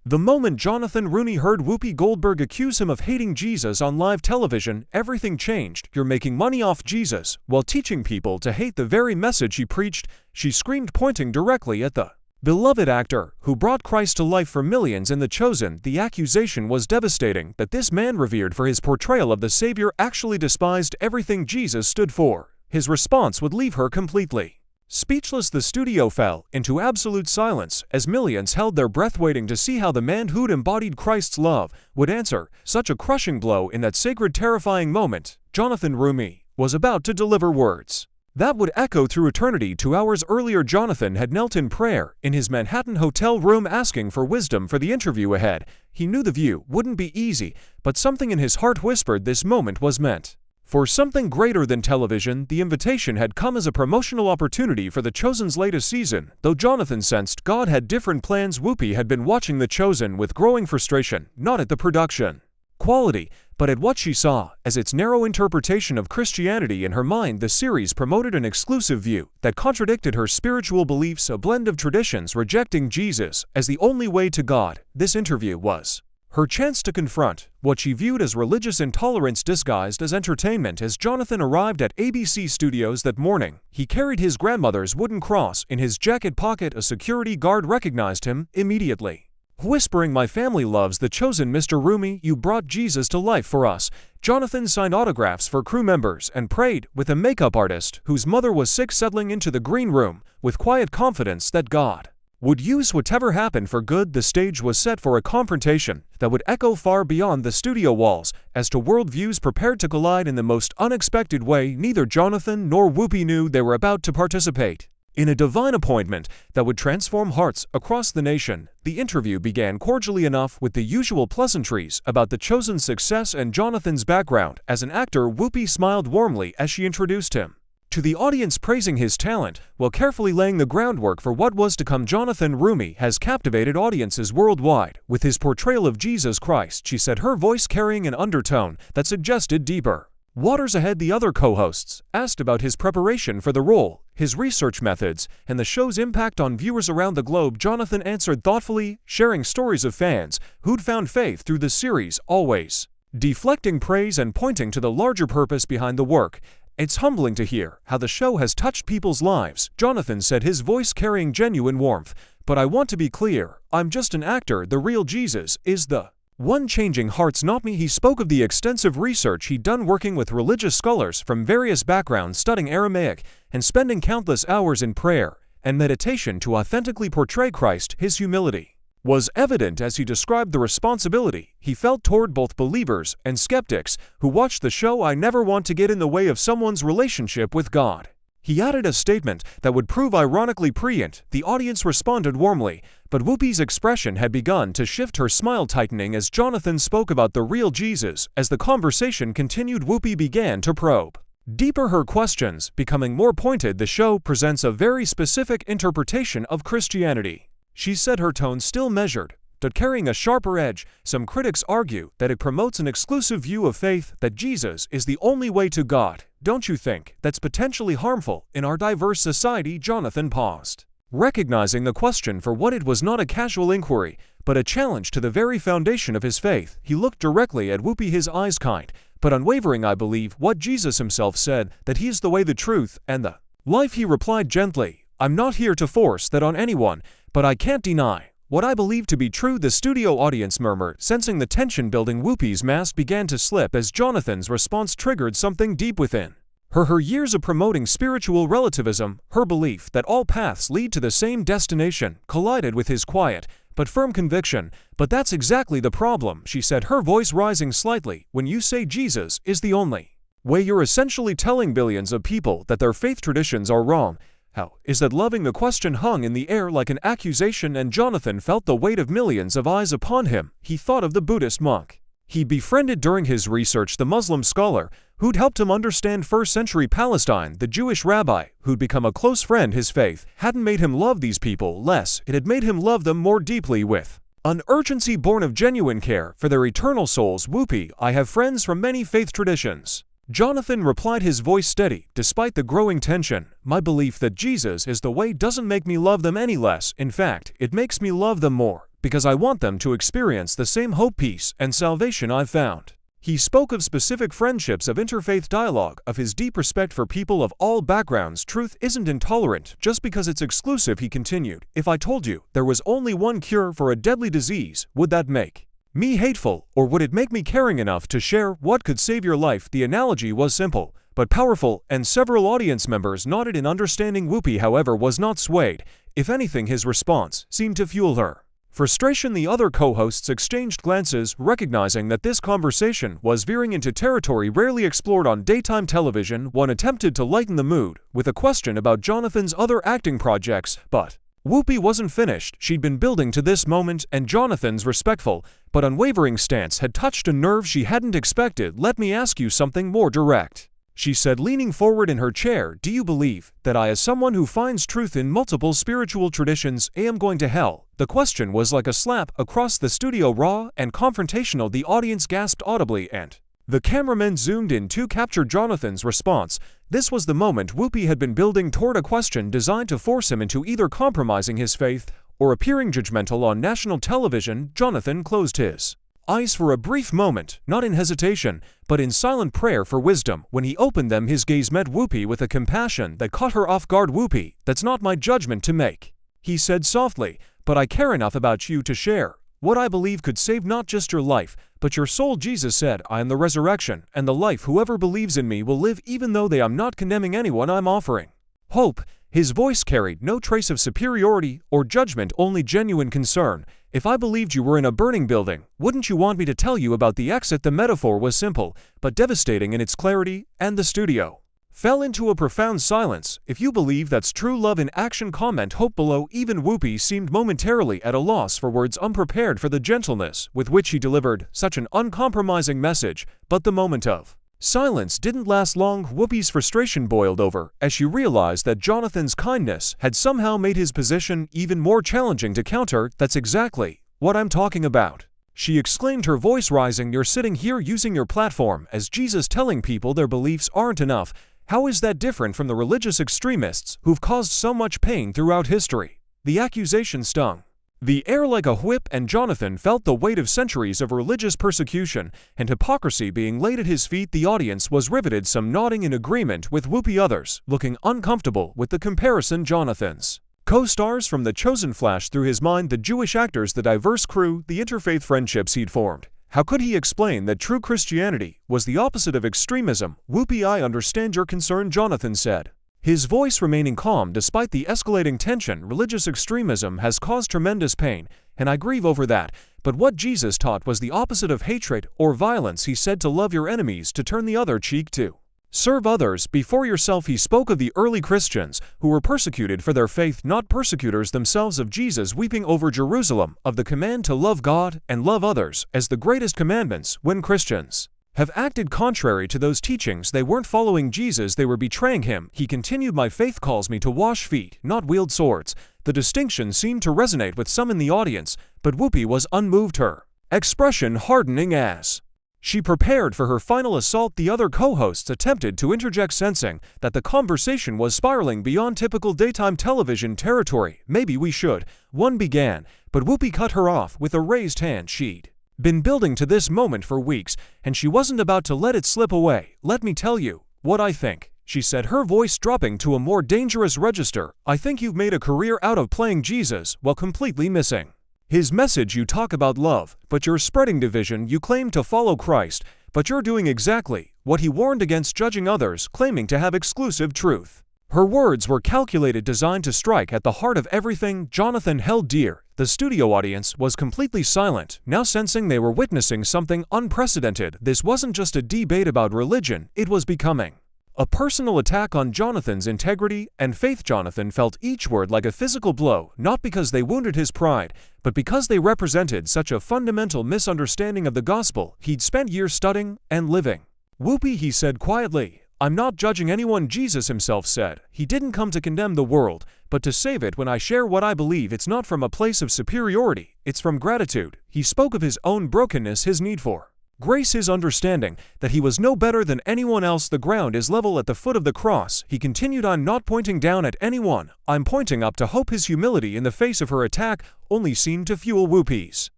The moment Jonathan Roumie heard Whoopi Goldberg accuse him of hating Jesus on live television, everything changed. "You're making money off Jesus while teaching people to hate the very message he preached," she screamed, pointing directly at the beloved actor who brought Christ to life for millions in The Chosen. The accusation was devastating that this man, revered for his portrayal of the Savior, actually despised everything Jesus stood for. His response would leave her completely speechless. The studio fell into absolute silence as millions held their breath, waiting to see how the man who'd embodied Christ's love would answer such a crushing blow. In that sacred, terrifying moment, Jonathan Roumie was about to deliver words that would echo through eternity. 2 hours earlier, Jonathan had knelt in prayer in his Manhattan hotel room, asking for wisdom for the interview ahead. He knew the view wouldn't be easy, but something in his heart whispered this moment was meant for something greater than television. The invitation had come as a promotional opportunity for The Chosen's latest season. Though Jonathan sensed God had different plans, Whoopi had been watching The Chosen with growing frustration, not at the production quality, but at what she saw as its narrow interpretation of Christianity. In her mind, the series promoted an exclusive view that contradicted her spiritual beliefs, a blend of traditions rejecting Jesus as the only way to God. This interview was her chance to confront what she viewed as religious intolerance disguised as entertainment. As Jonathan arrived at ABC Studios that morning, he carried his grandmother's wooden cross in his jacket pocket. A security guard recognized him immediately, whispering, "My family loves The Chosen, Mr. Roumie. You brought Jesus to life for us." Jonathan signed autographs for crew members and prayed with a makeup artist whose mother was sick, settling into the green room with quiet confidence that God would use whatever happened for good. The stage was set for a confrontation that would echo far beyond the studio walls. As two worldviews prepared to collide in the most unexpected way, neither Jonathan nor Whoopi knew they were about to participate in a divine appointment that would transform hearts across the nation. The interview began cordially enough, with the usual pleasantries about The Chosen's success and Jonathan's background as an actor. Whoopi smiled warmly as she introduced him to the audience, praising his talent while carefully laying the groundwork for what was to come. "Jonathan Roumie has captivated audiences worldwide with his portrayal of Jesus Christ," she said, her voice carrying an undertone that suggested deeper waters ahead. The other co-hosts asked about his preparation for the role, his research methods, and the show's impact on viewers around the globe. Jonathan answered thoughtfully, sharing stories of fans who'd found faith through the series, always deflecting praise and pointing to the larger purpose behind the work. "It's humbling to hear how the show has touched people's lives," Jonathan said, his voice carrying genuine warmth. "But I want to be clear, I'm just an actor. The real Jesus is the one changing hearts, not me." He spoke of the extensive research he'd done working with religious scholars from various backgrounds, studying Aramaic and spending countless hours in prayer and meditation to authentically portray Christ. His humility was evident as he described the responsibility he felt toward both believers and skeptics who watched the show. "I never want to get in the way of someone's relationship with God," he added, a statement that would prove ironically prescient. The audience responded warmly, but Whoopi's expression had begun to shift, her smile tightening as Jonathan spoke about the real Jesus. As the conversation continued, Whoopi began to probe deeper, her questions becoming more pointed. "The show presents a very specific interpretation of Christianity," she said, her tone still measured, but carrying a sharper edge. "Some critics argue that it promotes an exclusive view of faith, that Jesus is the only way to God. Don't you think that's potentially harmful in our diverse society?" Jonathan paused, recognizing the question for what it was: not a casual inquiry, but a challenge to the very foundation of his faith. He looked directly at Whoopi, his eyes kind but unwavering. "I believe what Jesus himself said, that he is the way, the truth, and the life," he replied gently. "I'm not here to force that on anyone, but I can't deny what I believe to be true." The studio audience murmured, sensing the tension building. Whoopi's mask began to slip as Jonathan's response triggered something deep within her. Her years of promoting spiritual relativism, her belief that all paths lead to the same destination, collided with his quiet but firm conviction. "But that's exactly the problem," she said, her voice rising slightly. "When you say Jesus is the only way, you're essentially telling billions of people that their faith traditions are wrong. How is that loving?" The question hung in the air like an accusation, and Jonathan felt the weight of millions of eyes upon him. He thought of the Buddhist monk he befriended during his research, the Muslim scholar who'd helped him understand first-century Palestine, the Jewish rabbi who'd become a close friend. His faith hadn't made him love these people less, it had made him love them more deeply, with an urgency born of genuine care for their eternal souls. "Whoopi, I have friends from many faith traditions," Jonathan replied, his voice steady despite the growing tension. "My belief that Jesus is the way doesn't make me love them any less. In fact, it makes me love them more, because I want them to experience the same hope, peace, and salvation I've found. He spoke of specific friendships, of interfaith dialogue, of his deep respect for people of all backgrounds. Truth isn't intolerant just because it's exclusive, he continued. If I told you there was only one cure for a deadly disease, would that make me hateful, or would it make me caring enough to share what could save your life? The analogy was simple, but powerful, and several audience members nodded in understanding. Whoopi, however, was not swayed. If anything, his response seemed to fuel her frustration. The other co-hosts exchanged glances, recognizing that this conversation was veering into territory rarely explored on daytime television. One attempted to lighten the mood with a question about Jonathan's other acting projects, but Whoopi wasn't finished. She'd been building to this moment, and Jonathan's respectful but unwavering stance had touched a nerve she hadn't expected. Let me ask you something more direct, she said, leaning forward in her chair. Do you believe that I, as someone who finds truth in multiple spiritual traditions, am going to hell? The question was like a slap across the studio, raw and confrontational. The audience gasped audibly, and the cameramen zoomed in to capture Jonathan's response. This was the moment Whoopi had been building toward, a question designed to force him into either compromising his faith or appearing judgmental on national television. Jonathan closed his eyes for a brief moment, not in hesitation, but in silent prayer for wisdom. When he opened them, his gaze met Whoopi with a compassion that caught her off guard. Whoopi, that's not my judgment to make, he said softly, but I care enough about you to share what I believe could save not just your life, but your soul. Jesus said, I am the resurrection and the life. Whoever believes in me will live even though they. I'm not condemning anyone, I'm offering hope. His voice carried no trace of superiority or judgment, only genuine concern. If I believed you were in a burning building, wouldn't you want me to tell you about the exit? The metaphor was simple, but devastating in its clarity, and the studio fell into a profound silence. If you believe that's true love in action, comment hope below. Even Whoopi seemed momentarily at a loss for words, unprepared for the gentleness with which he delivered such an uncompromising message. But the moment of silence didn't last long. Whoopi's frustration boiled over as she realized that Jonathan's kindness had somehow made his position even more challenging to counter. That's exactly what I'm talking about, she exclaimed, her voice rising. You're sitting here using your platform as Jesus, telling people their beliefs aren't enough. How is that different from the religious extremists who've caused so much pain throughout history? The accusation stung the air like a whip, and Jonathan felt the weight of centuries of religious persecution and hypocrisy being laid at his feet. The audience was riveted, some nodding in agreement with Whoopi, others looking uncomfortable with the comparison. Jonathan's co-stars from The Chosen flashed through his mind, the Jewish actors, the diverse crew, the interfaith friendships he'd formed. How could he explain that true Christianity was the opposite of extremism? Whoopi, I understand your concern, Jonathan said, his voice remaining calm despite the escalating tension. Religious extremism has caused tremendous pain, and I grieve over that. But what Jesus taught was the opposite of hatred or violence. He said to love your enemies, to turn the other cheek, to serve others before yourself. He spoke of the early Christians who were persecuted for their faith, not persecutors themselves, of Jesus weeping over Jerusalem, of the command to love God and love others as the greatest commandments. When Christians have acted contrary to those teachings, they weren't following Jesus, they were betraying him. He continued, my faith calls me to wash feet, not wield swords. The distinction seemed to resonate with some in the audience, but Whoopi was unmoved, her expression hardening as she prepared for her final assault. The other co-hosts attempted to interject, sensing that the conversation was spiraling beyond typical daytime television territory. Maybe we should, one began, but Whoopi cut her off with a raised hand. She'd been building to this moment for weeks, and she wasn't about to let it slip away. Let me tell you what I think, she said, her voice dropping to a more dangerous register. I think you've made a career out of playing Jesus while completely missing his message. You talk about love, but you're spreading division. You claim to follow Christ, but you're doing exactly what he warned against, judging others, claiming to have exclusive truth. Her words were calculated, designed to strike at the heart of everything Jonathan held dear. The studio audience was completely silent, now sensing they were witnessing something unprecedented. This wasn't just a debate about religion, it was becoming a personal attack on Jonathan's integrity and faith. Jonathan felt each word like a physical blow, not because they wounded his pride, but because they represented such a fundamental misunderstanding of the gospel he'd spent years studying and living. Whoopi, he said quietly, I'm not judging anyone. Jesus himself said he didn't come to condemn the world, but to save it. When I share what I believe, it's not from a place of superiority, it's from gratitude. He spoke of his own brokenness, his need for Grace his understanding that he was no better than anyone else. The ground is level at the foot of the cross. He continued, I'm not pointing down at anyone. I'm pointing up to hope. His humility in the face of her attack only seemed to fuel Whoopi's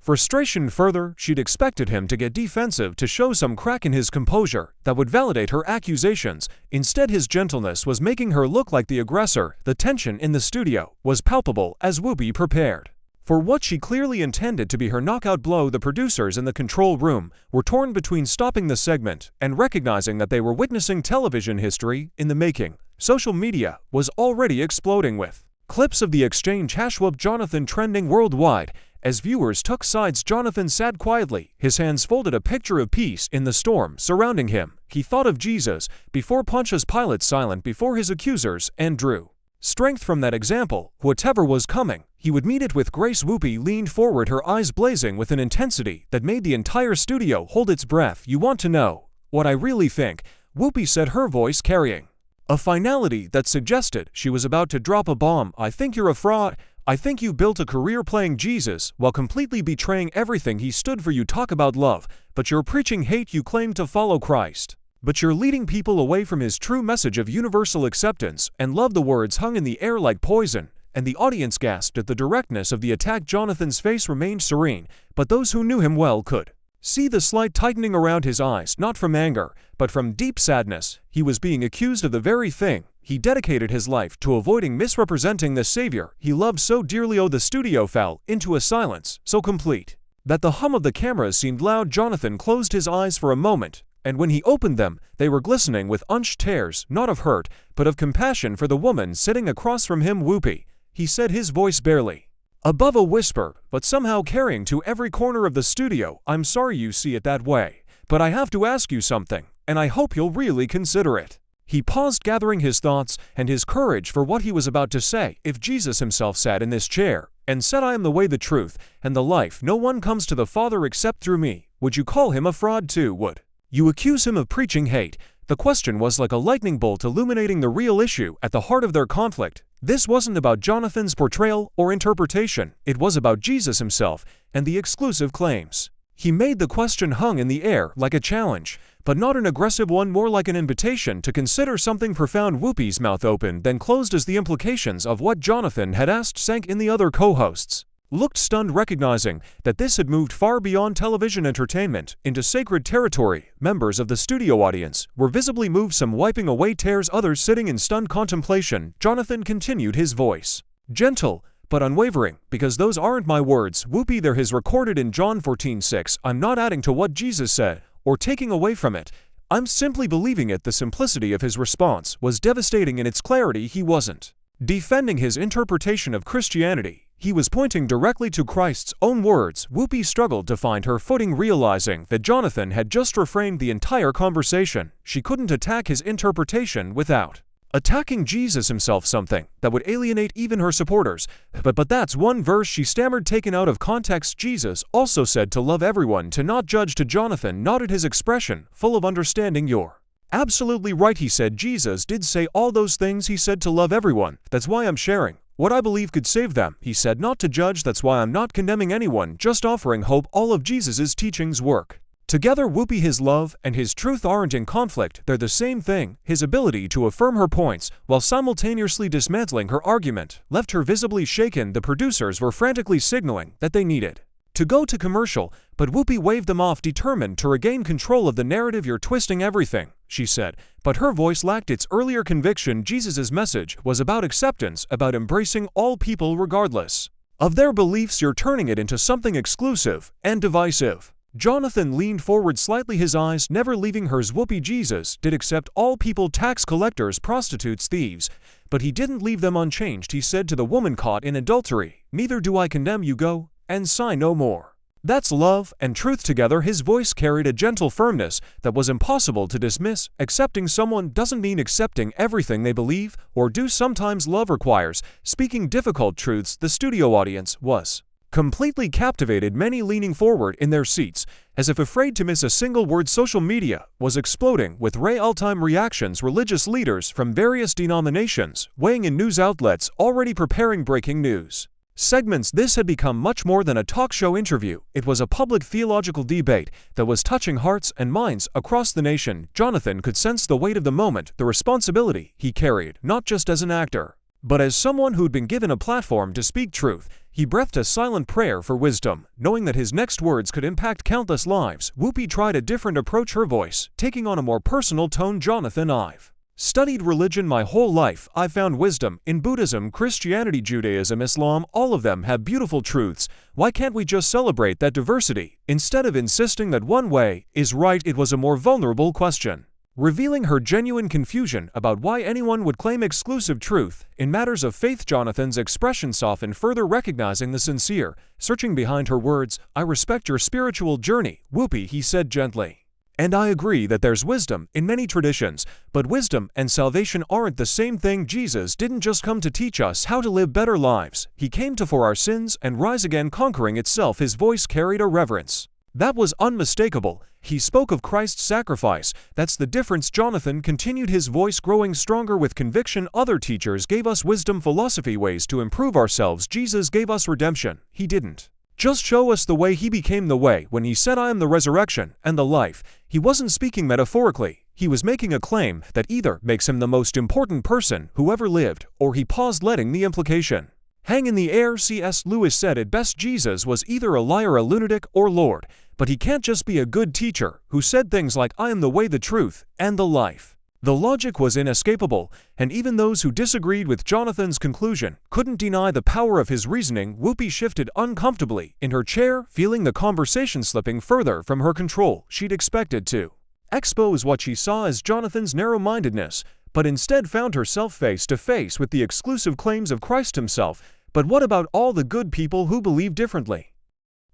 frustration further. She'd expected him to get defensive, to show some crack in his composure that would validate her accusations. Instead, his gentleness was making her look like the aggressor. The tension in the studio was palpable as Whoopi prepared for what she clearly intended to be her knockout blow. The producers in the control room were torn between stopping the segment and recognizing that they were witnessing television history in the making. Social media was already exploding with clips of the exchange. #Jonathan trending worldwide. As viewers took sides, Jonathan sat quietly, his hands folded, a picture of peace in the storm surrounding him. He thought of Jesus before Pontius Pilate, silent before his accusers, and drew strength from that example. Whatever was coming, he would meet it with grace. Whoopi leaned forward, her eyes blazing with an intensity that made the entire studio hold its breath. You want to know what I really think? Whoopi said, her voice carrying a finality that suggested she was about to drop a bomb. I think you're a fraud. I think you built a career playing Jesus while completely betraying everything he stood for. You talk about love, but you're preaching hate. You claim to follow Christ, but you're leading people away from his true message of universal acceptance and love. The words hung in the air like poison, and the audience gasped at the directness of the attack. Jonathan's face remained serene, but those who knew him well could see the slight tightening around his eyes, not from anger, but from deep sadness. He was being accused of the very thing he dedicated his life to avoiding, misrepresenting the Savior he loved so dearly. Oh, the studio fell into a silence so complete that the hum of the cameras seemed loud. Jonathan closed his eyes for a moment, and when he opened them, they were glistening with unshed tears, not of hurt, but of compassion for the woman sitting across from him. Whoopi, he said, his voice barely above a whisper, but somehow carrying to every corner of the studio. I'm sorry you see it that way, but I have to ask you something, and I hope you'll really consider it. He paused, gathering his thoughts and his courage for what he was about to say. If Jesus himself sat in this chair and said, I am the way, the truth, and the life, no one comes to the Father except through me, would you call him a fraud too? Would you accuse him of preaching hate? The question was like a lightning bolt, illuminating the real issue at the heart of their conflict. This wasn't about Jonathan's portrayal or interpretation. It was about Jesus himself and the exclusive claims he made. The question hung in the air like a challenge, but not an aggressive one, more like an invitation to consider something profound. Whoopi's mouth opened, then closed as the implications of what Jonathan had asked sank in. The other co-hosts looked stunned, recognizing that this had moved far beyond television entertainment into sacred territory. Members of the studio audience were visibly moved, some wiping away tears, others sitting in stunned contemplation. Jonathan continued, his voice gentle but unwavering, because those aren't my words, Whoopi. They're his, recorded in John 14:6. I'm not adding to what Jesus said or taking away from it. I'm simply believing it. The simplicity of his response was devastating in its clarity. He wasn't defending his interpretation of Christianity. He was pointing directly to Christ's own words. Whoopi struggled to find her footing, realizing that Jonathan had just reframed the entire conversation. She couldn't attack his interpretation without attacking Jesus himself, something that would alienate even her supporters. But that's one verse, she stammered, taken out of context. Jesus also said to love everyone, to not judge. To Jonathan nodded, his expression full of understanding. You're absolutely right, he said. Jesus did say all those things. He said to love everyone. That's why I'm sharing what I believe could save them. He said not to judge. That's why I'm not condemning anyone, just offering hope. All of Jesus's teachings work together. Whoopi, his love and his truth aren't in conflict. They're the same thing. His ability to affirm her points while simultaneously dismantling her argument left her visibly shaken. The producers were frantically signaling that they needed to go to commercial, but Whoopi waved them off, determined to regain control of the narrative. You're twisting everything, she said, but her voice lacked its earlier conviction. Jesus's message was about acceptance, about embracing all people regardless of their beliefs. You're turning it into something exclusive and divisive. Jonathan leaned forward slightly, his eyes never leaving hers. Whoopi, Jesus did accept all people, tax collectors, prostitutes, thieves, but he didn't leave them unchanged. He said to the woman caught in adultery, neither do I condemn you, go and sin no more. That's love and truth together. His voice carried a gentle firmness that was impossible to dismiss. Accepting someone doesn't mean accepting everything they believe or do. Sometimes love requires speaking difficult truths. The studio audience was completely captivated, many leaning forward in their seats, as if afraid to miss a single word. Social media was exploding with real-time reactions. Religious leaders from various denominations weighing in, news outlets already preparing breaking news segments. This had become much more than a talk show interview. It was a public theological debate that was touching hearts and minds across the nation. Jonathan could sense the weight of the moment, the responsibility he carried, not just as an actor, but as someone who'd been given a platform to speak truth. He breathed a silent prayer for wisdom, knowing that his next words could impact countless lives. Whoopi tried a different approach, her voice taking on a more personal tone. Jonathan, I've studied religion my whole life. I've found wisdom in Buddhism, Christianity, Judaism, Islam. All of them have beautiful truths. Why can't we just celebrate that diversity instead of insisting that one way is right? It was a more vulnerable question, revealing her genuine confusion about why anyone would claim exclusive truth in matters of faith. Jonathan's expression softened further, recognizing the sincere searching behind her words. I respect your spiritual journey, Whoopi, he said gently. And I agree that there's wisdom in many traditions, but wisdom and salvation aren't the same thing. Jesus didn't just come to teach us how to live better lives. He came to for our sins and rise again, conquering itself. His voice carried a reverence that was unmistakable. He spoke of Christ's sacrifice. That's the difference, Jonathan continued, his voice growing stronger with conviction. Other teachers gave us wisdom, philosophy, ways to improve ourselves. Jesus gave us redemption. He didn't just show us the way, he became the way. When he said, I am the resurrection and the life, he wasn't speaking metaphorically. He was making a claim that either makes him the most important person who ever lived, or he paused, letting the implication hang in the air. C.S. Lewis said it best, Jesus was either a liar, a lunatic, or Lord, but he can't just be a good teacher who said things like, I am the way, the truth, and the life. The logic was inescapable, and even those who disagreed with Jonathan's conclusion couldn't deny the power of his reasoning. Whoopi shifted uncomfortably in her chair, feeling the conversation slipping further from her control. She'd expected to expose what she saw as Jonathan's narrow-mindedness, but instead found herself face to face with the exclusive claims of Christ himself. But what about all the good people who believe differently?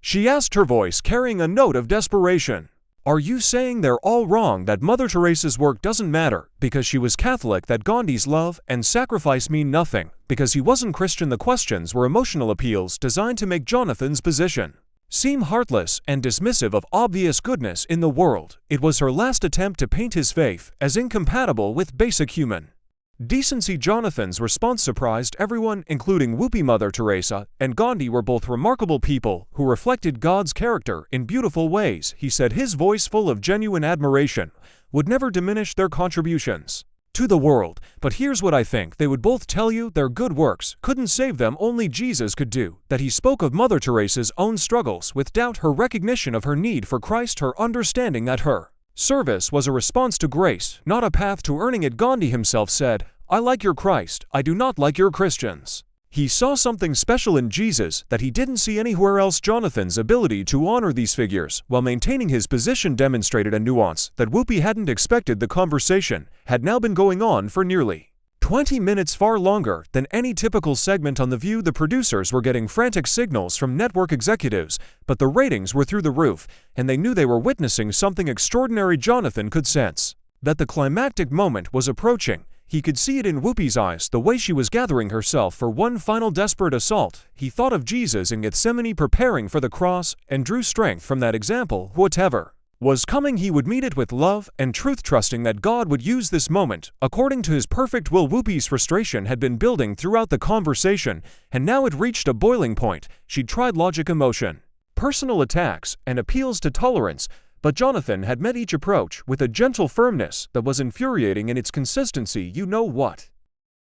She asked, her voice carrying a note of desperation. Are you saying they're all wrong, that Mother Teresa's work doesn't matter because she was Catholic, that Gandhi's love and sacrifice mean nothing because he wasn't Christian? The questions were emotional appeals designed to make Jonathan's position seem heartless and dismissive of obvious goodness in the world. It was her last attempt to paint his faith as incompatible with basic human decency. Jonathan's response surprised everyone, including Whoopi. Mother Teresa and Gandhi were both remarkable people who reflected God's character in beautiful ways, he said, his voice full of genuine admiration. Would never diminish their contributions to the world, but here's what I think they would both tell you: their good works couldn't save them, only Jesus could do that. He spoke of Mother Teresa's own struggles with doubt, her recognition of her need for Christ, her understanding that her service was a response to grace, not a path to earning it. Gandhi himself said, I like your Christ, I do not like your Christians. He saw something special in Jesus that he didn't see anywhere else. Jonathan's ability to honor these figures while maintaining his position demonstrated a nuance that Whoopi hadn't expected. The conversation had now been going on for nearly 20 minutes, far longer than any typical segment on The View. The producers were getting frantic signals from network executives, but the ratings were through the roof, and they knew they were witnessing something extraordinary. Jonathan could sense that the climactic moment was approaching. He could see it in Whoopi's eyes, the way she was gathering herself for one final desperate assault. He thought of Jesus in Gethsemane preparing for the cross and drew strength from that example. Whatever was coming, he would meet it with love and truth, trusting that God would use this moment according to his perfect will. Whoopi's frustration had been building throughout the conversation, and now it reached a boiling point. She'd tried logic, emotion, personal attacks, and appeals to tolerance, but Jonathan had met each approach with a gentle firmness that was infuriating in its consistency. You know what?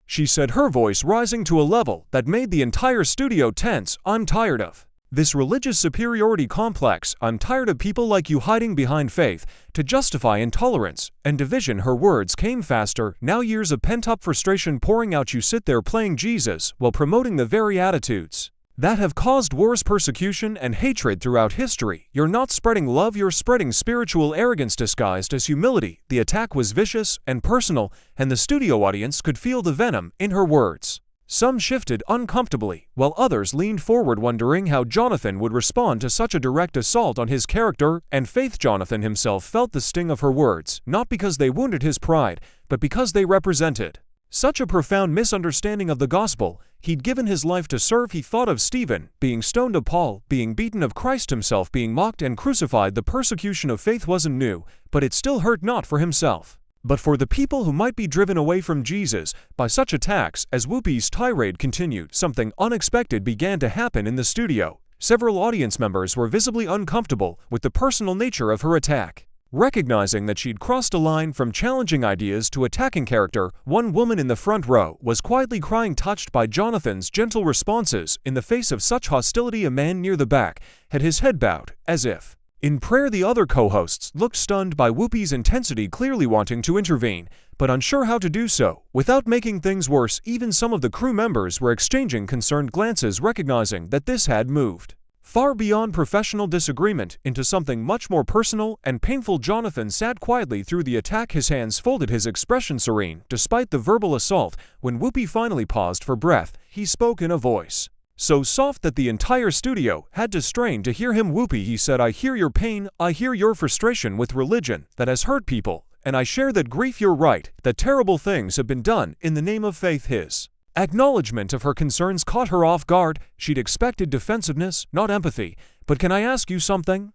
She said, her voice rising to a level that made the entire studio tense. I'm tired of this religious superiority complex. I'm tired of people like you hiding behind faith to justify intolerance and division. Her words came faster, now years of pent-up frustration pouring out. You sit there playing Jesus while promoting the very attitudes that have caused wars, persecution, and hatred throughout history. You're not spreading love, you're spreading spiritual arrogance disguised as humility. The attack was vicious and personal, and the studio audience could feel the venom in her words. Some shifted uncomfortably, while others leaned forward, wondering how Jonathan would respond to such a direct assault on his character and faith. Jonathan himself felt the sting of her words, not because they wounded his pride, but because they represented such a profound misunderstanding of the gospel. He'd given his life to serve. He thought of Stephen being stoned, of Paul being beaten, of Christ himself being mocked and crucified. The persecution of faith wasn't new, but it still hurt, not for himself, But for the people who might be driven away from Jesus by such attacks, as Whoopi's tirade continued, something unexpected began to happen in the studio. Several audience members were visibly uncomfortable with the personal nature of her attack. Recognizing that she'd crossed a line from challenging ideas to attacking character, one woman in the front row was quietly crying, touched by Jonathan's gentle responses. In the face of such hostility, a man near the back had his head bowed, as if in prayer. The other co-hosts looked stunned by Whoopi's intensity, clearly wanting to intervene, but unsure how to do so without making things worse. Even some of the crew members were exchanging concerned glances, recognizing that this had moved far beyond professional disagreement into something much more personal and painful. Jonathan sat quietly through the attack, his hands folded, his expression serene despite the verbal assault. When Whoopi finally paused for breath, he spoke in a voice so soft that the entire studio had to strain to hear him. "Whoopi," he said, "I hear your pain, I hear your frustration with religion that has hurt people, and I share that grief. You're right, that terrible things have been done in the name of faith." His acknowledgement of her concerns caught her off guard. She'd expected defensiveness, not empathy. "But can I ask you something?"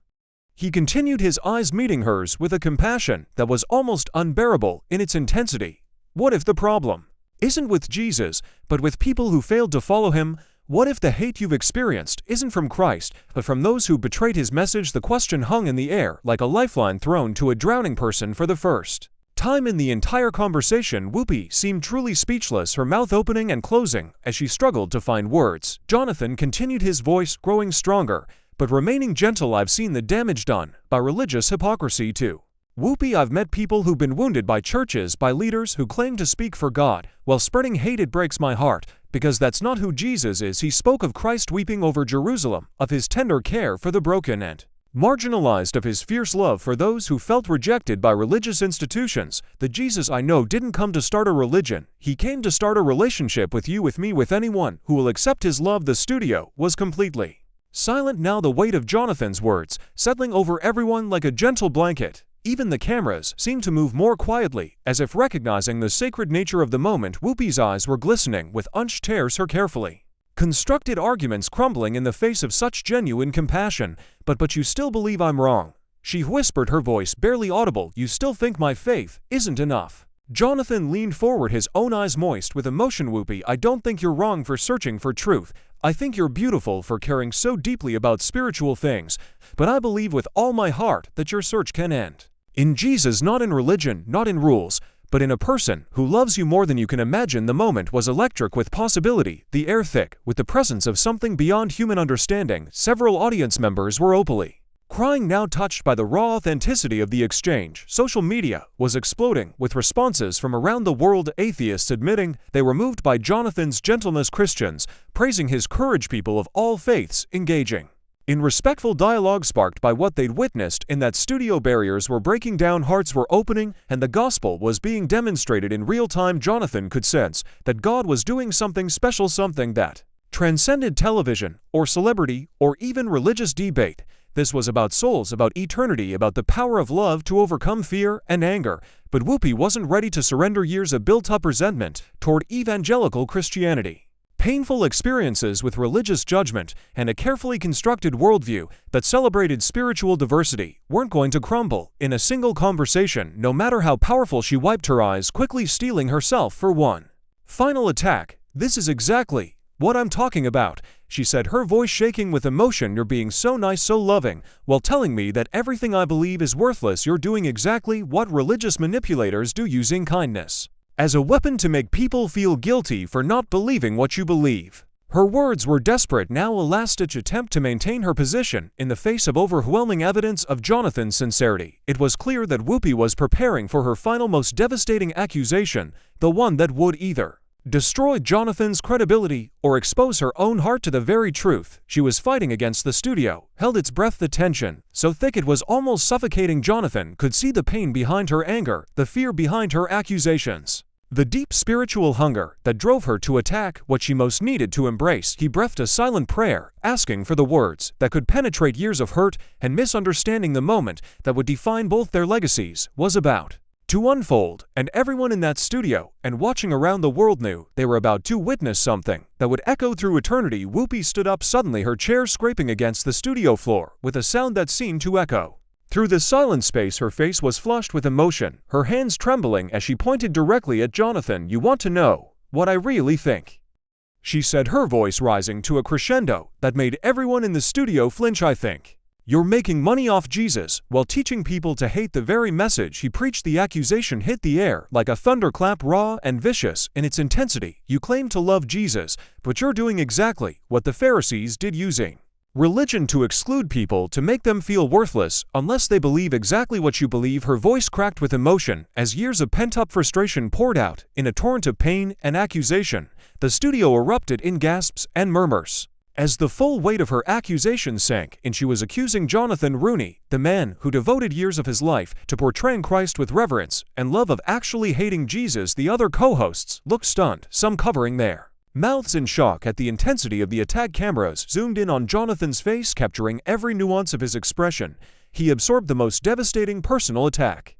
he continued, his eyes meeting hers with a compassion that was almost unbearable in its intensity. "What if the problem isn't with Jesus, but with people who failed to follow him? What if the hate you've experienced isn't from Christ, but from those who betrayed his message?" The question hung in the air like a lifeline thrown to a drowning person. For the first time in the entire conversation, Whoopi seemed truly speechless, her mouth opening and closing as she struggled to find words. Jonathan continued, his voice growing stronger, but remaining gentle. "I've seen the damage done by religious hypocrisy too. Whoopi, I've met people who've been wounded by churches, by leaders who claim to speak for God while spreading hate. It breaks my heart, because that's not who Jesus is." He spoke of Christ weeping over Jerusalem, of his tender care for the broken and marginalized, of his fierce love for those who felt rejected by religious institutions. "The Jesus I know didn't come to start a religion. He came to start a relationship with you, with me, with anyone who will accept his love." The studio was completely silent now, the weight of Jonathan's words settling over everyone like a gentle blanket. Even the cameras seemed to move more quietly, as if recognizing the sacred nature of the moment. Whoopi's eyes were glistening with unshed tears, her carefully constructed arguments crumbling in the face of such genuine compassion. But you still believe I'm wrong," she whispered, her voice barely audible. "You still think my faith isn't enough?" Jonathan leaned forward, his own eyes moist with emotion. "Whoopi, I don't think you're wrong for searching for truth. I think you're beautiful for caring so deeply about spiritual things. But I believe with all my heart that your search can end in Jesus, not in religion, not in rules, but in a person who loves you more than you can imagine." The moment was electric with possibility, the air thick with the presence of something beyond human understanding. Several audience members were openly crying now, touched by the raw authenticity of the exchange. Social media was exploding with responses from around the world, atheists admitting they were moved by Jonathan's gentleness, Christians praising his courage, people of all faiths engaging in respectful dialogue sparked by what they'd witnessed in that studio. Barriers were breaking down, hearts were opening, and the gospel was being demonstrated in real time. Jonathan could sense that God was doing something special, something that transcended television, or celebrity, or even religious debate. This was about souls, about eternity, about the power of love to overcome fear and anger. But Whoopi wasn't ready to surrender years of built-up resentment toward evangelical Christianity. Painful experiences with religious judgment and a carefully constructed worldview that celebrated spiritual diversity weren't going to crumble in a single conversation, no matter how powerful. She wiped her eyes, quickly steeling herself for one final attack. "This is exactly what I'm talking about," she said, her voice shaking with emotion. "You're being so nice, so loving, while telling me that everything I believe is worthless. You're doing exactly what religious manipulators do, using kindness as a weapon to make people feel guilty for not believing what you believe." Her words were desperate now, a last-ditch attempt to maintain her position in the face of overwhelming evidence of Jonathan's sincerity. It was clear that Whoopi was preparing for her final, most devastating accusation, the one that would either destroy Jonathan's credibility or expose her own heart to the very truth. She was fighting against. The studio held its breath, the tension so thick it was almost suffocating. Jonathan could see the pain behind her anger, the fear behind her accusations, the deep spiritual hunger that drove her to attack what she most needed to embrace. He breathed a silent prayer, asking for the words that could penetrate years of hurt and misunderstanding. The moment that would define both their legacies was about to unfold, and everyone in that studio and watching around the world knew they were about to witness something that would echo through eternity. Whoopi stood up suddenly, her chair scraping against the studio floor with a sound that seemed to echo Through the silent space, her face was flushed with emotion, her hands trembling as she pointed directly at Jonathan. "You want to know what I really think?" she said, her voice rising to a crescendo that made everyone in the studio flinch. "I think you're making money off Jesus while teaching people to hate the very message he preached." The accusation hit the air like a thunderclap, raw and vicious in its intensity. "You claim to love Jesus, but you're doing exactly what the Pharisees did, using religion to exclude people, to make them feel worthless unless they believe exactly what you believe." Her voice cracked with emotion as years of pent-up frustration poured out in a torrent of pain and accusation. The studio erupted in gasps and murmurs as the full weight of her accusation sank in. She was accusing Jonathan Roumie, the man who devoted years of his life to portraying Christ with reverence and love, of actually hating Jesus. The other co-hosts looked stunned, some covering their mouths in shock at the intensity of the attack. Cameras zoomed in on Jonathan's face, capturing every nuance of his expression. He absorbed the most devastating personal attack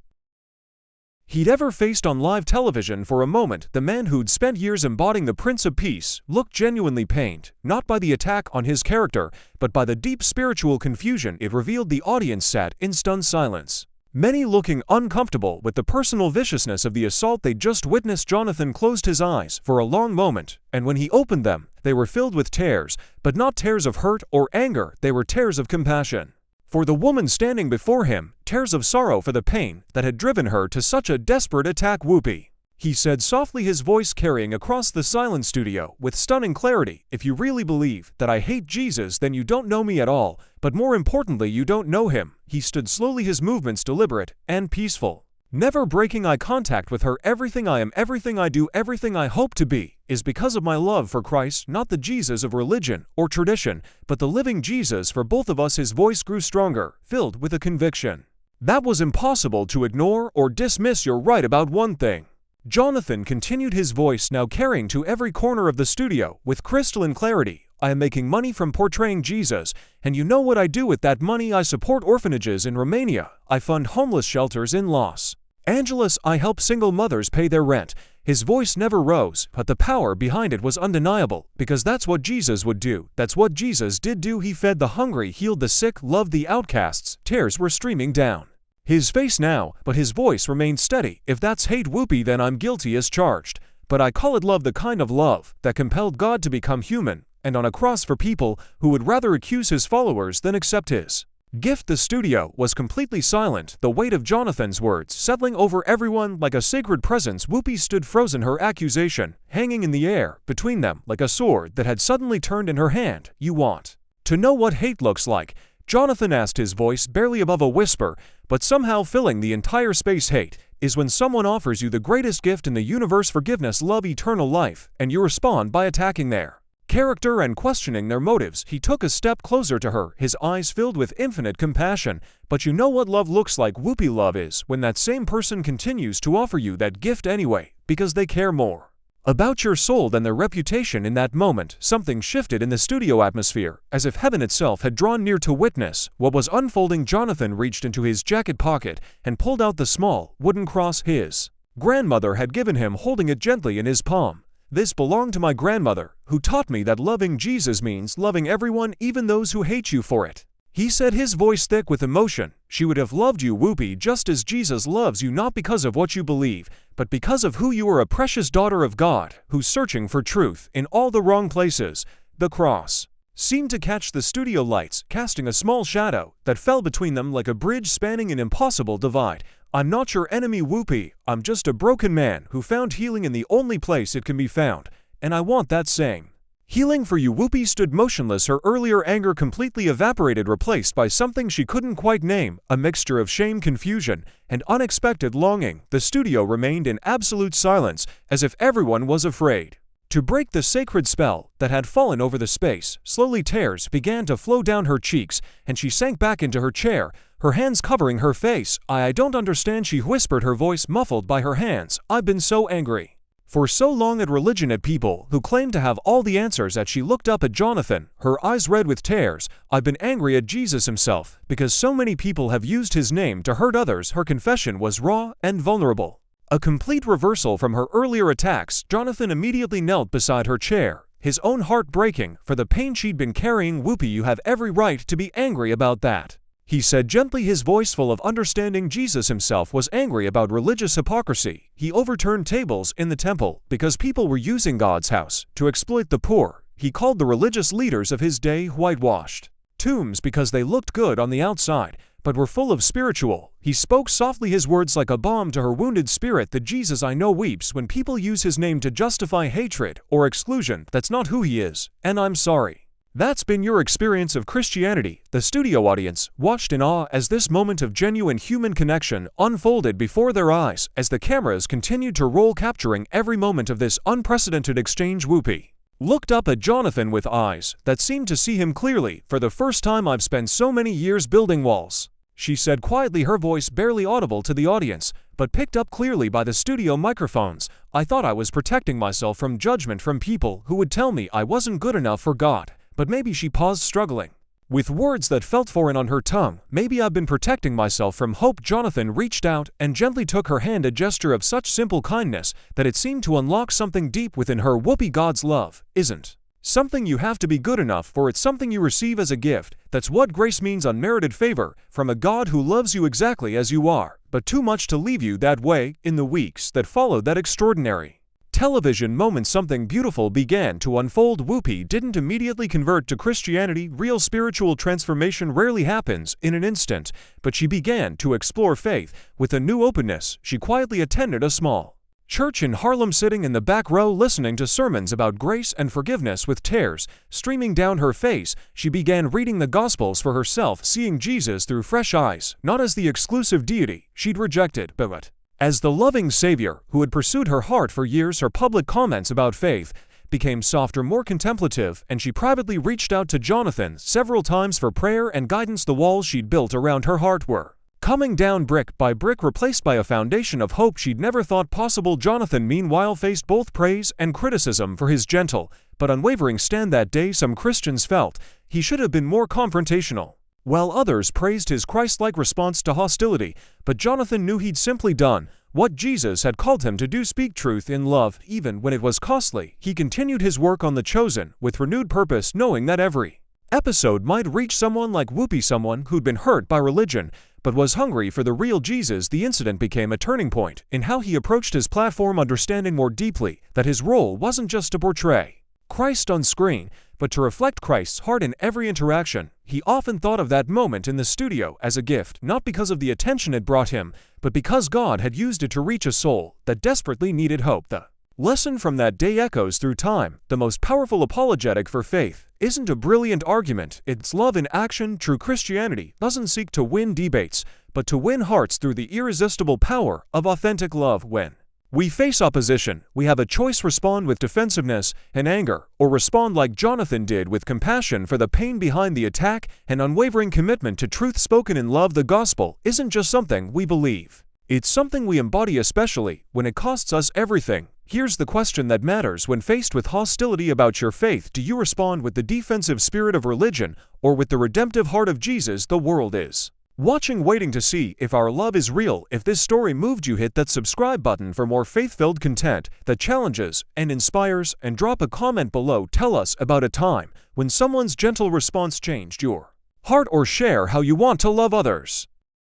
he'd ever faced on live television. For a moment, the man who'd spent years embodying the Prince of Peace looked genuinely pained, not by the attack on his character, but by the deep spiritual confusion it revealed. The audience sat in stunned silence, many looking uncomfortable with the personal viciousness of the assault they'd just witnessed. Jonathan closed his eyes for a long moment, and when he opened them, they were filled with tears, but not tears of hurt or anger. They were tears of compassion for the woman standing before him, tears of sorrow for the pain that had driven her to such a desperate attack. "Whoopi," he said softly, his voice carrying across the silent studio with stunning clarity, "if you really believe that I hate Jesus, then you don't know me at all, but more importantly, you don't know him." He stood slowly, his movements deliberate and peaceful, never breaking eye contact with her. "Everything I am, everything I do, everything I hope to be is because of my love for Christ, not the Jesus of religion or tradition, but the living Jesus for both of us." His voice grew stronger, filled with a conviction that was impossible to ignore or dismiss. "You're right about one thing," Jonathan continued, his voice now carrying to every corner of the studio with crystalline clarity. "I am making money from portraying Jesus, and you know what I do with that money? I support orphanages in Romania, I fund homeless shelters in Los Angeles, I help single mothers pay their rent." His voice never rose, but the power behind it was undeniable, because that's what Jesus would do. That's what Jesus did do. He fed the hungry, healed the sick, loved the outcasts. Tears were streaming down his face now, but his voice remained steady. "If that's hate, Whoopi, then I'm guilty as charged. But I call it love, the kind of love that compelled God to become human and on a cross for people who would rather accuse his followers than accept his gift." The studio was completely silent, the weight of Jonathan's words settling over everyone like a sacred presence. Whoopi stood frozen, her accusation hanging in the air between them like a sword that had suddenly turned in her hand. "You want to know what hate looks like?" Jonathan asked, his voice barely above a whisper, but somehow filling the entire space. "Hate is when someone offers you the greatest gift in the universe, forgiveness, love, eternal life, and you respond by attacking their character and questioning their motives." He took a step closer to her, his eyes filled with infinite compassion. "But you know what love looks like, Whoopi? Love is when that same person continues to offer you that gift anyway, because they care more about your soul than their reputation." In that moment, something shifted in the studio atmosphere, as if heaven itself had drawn near to witness what was unfolding. Jonathan reached into his jacket pocket and pulled out the small wooden cross his grandmother had given him, holding it gently in his palm. "This belonged to my grandmother, who taught me that loving Jesus means loving everyone, even those who hate you for it," he said, his voice thick with emotion. "She would have loved you, Whoopi, just as Jesus loves you, not because of what you believe, but because of who you are, a precious daughter of God, who's searching for truth in all the wrong places." The cross seemed to catch the studio lights, casting a small shadow that fell between them like a bridge spanning an impossible divide. "I'm not your enemy, Whoopi. I'm just a broken man who found healing in the only place it can be found, and I want that same healing for you." Whoopi stood motionless, her earlier anger completely evaporated, replaced by something she couldn't quite name, a mixture of shame, confusion, and unexpected longing. The studio remained in absolute silence, as if everyone was afraid to break the sacred spell that had fallen over the space. Slowly, tears began to flow down her cheeks, and she sank back into her chair, her hands covering her face. I don't understand," she whispered, her voice muffled by her hands. "I've been so angry for so long at religion, at people who claim to have all the answers." As she looked up at Jonathan, her eyes red with tears, "I've been angry at Jesus himself, because so many people have used his name to hurt others." Her confession was raw and vulnerable, a complete reversal from her earlier attacks. Jonathan immediately knelt beside her chair, his own heart breaking for the pain she'd been carrying. "Whoopi, you have every right to be angry about that," he said gently, his voice full of understanding. Jesus himself was angry about religious hypocrisy. He overturned tables in the temple because people were using God's house to exploit the poor. He called the religious leaders of his day whitewashed tombs because they looked good on the outside, but were full of spiritual. He spoke softly, his words like a balm to her wounded spirit. The Jesus I know weeps when people use his name to justify hatred or exclusion. That's not who he is, and I'm sorry. That's been your experience of Christianity. The studio audience watched in awe as this moment of genuine human connection unfolded before their eyes as the cameras continued to roll, capturing every moment of this unprecedented exchange. Whoopi looked up at Jonathan with eyes that seemed to see him clearly. For the first time, I've spent so many years building walls, she said quietly, her voice barely audible to the audience, but picked up clearly by the studio microphones. I thought I was protecting myself from judgment from people who would tell me I wasn't good enough for God. But maybe, she paused, struggling with words that felt foreign on her tongue. Maybe I've been protecting myself from hope. Jonathan reached out and gently took her hand, a gesture of such simple kindness that it seemed to unlock something deep within her. Whoopi, God's love isn't something you have to be good enough for. It's something you receive as a gift. That's what grace means, unmerited favor from a God who loves you exactly as you are, but too much to leave you that way. In the weeks that followed that extraordinary television moment, something beautiful began to unfold. Whoopi didn't immediately convert to Christianity. Real spiritual transformation rarely happens in an instant, but she began to explore faith with a new openness. She quietly attended a small church in Harlem, sitting in the back row, listening to sermons about grace and forgiveness. With tears streaming down her face, she began reading the Gospels for herself, seeing Jesus through fresh eyes, not as the exclusive deity she'd rejected, but as the loving Savior who had pursued her heart for years. Her public comments about faith became softer, more contemplative, and she privately reached out to Jonathan several times for prayer and guidance. The walls she'd built around her heart were coming down brick by brick, replaced by a foundation of hope she'd never thought possible. Jonathan, meanwhile, faced both praise and criticism for his gentle but unwavering stand that day. Some Christians felt he should have been more confrontational, while others praised his Christ-like response to hostility. But Jonathan knew he'd simply done what Jesus had called him to do: speak truth in love, even when it was costly. He continued his work on The Chosen with renewed purpose, knowing that every episode might reach someone like Whoopi, someone who'd been hurt by religion but was hungry for the real Jesus. The incident became a turning point in how he approached his platform, understanding more deeply that his role wasn't just to portray Christ on screen, but to reflect Christ's heart in every interaction. He often thought of that moment in the studio as a gift, not because of the attention it brought him, but because God had used it to reach a soul that desperately needed hope. The lesson from that day echoes through time. The most powerful apologetic for faith isn't a brilliant argument, it's love in action. True Christianity doesn't seek to win debates, but to win hearts through the irresistible power of authentic love. When we face opposition, we have a choice: respond with defensiveness and anger, or respond like Jonathan did, with compassion for the pain behind the attack and unwavering commitment to truth spoken in love. The gospel isn't just something we believe, it's something we embody, especially when it costs us everything. Here's the question that matters: when faced with hostility about your faith, do you respond with the defensive spirit of religion or with the redemptive heart of Jesus? The world is watching, waiting to see if our love is real. If this story moved you, hit that subscribe button for more faith-filled content that challenges and inspires, and drop a comment below. Tell us about a time when someone's gentle response changed your heart, or share how you want to love others.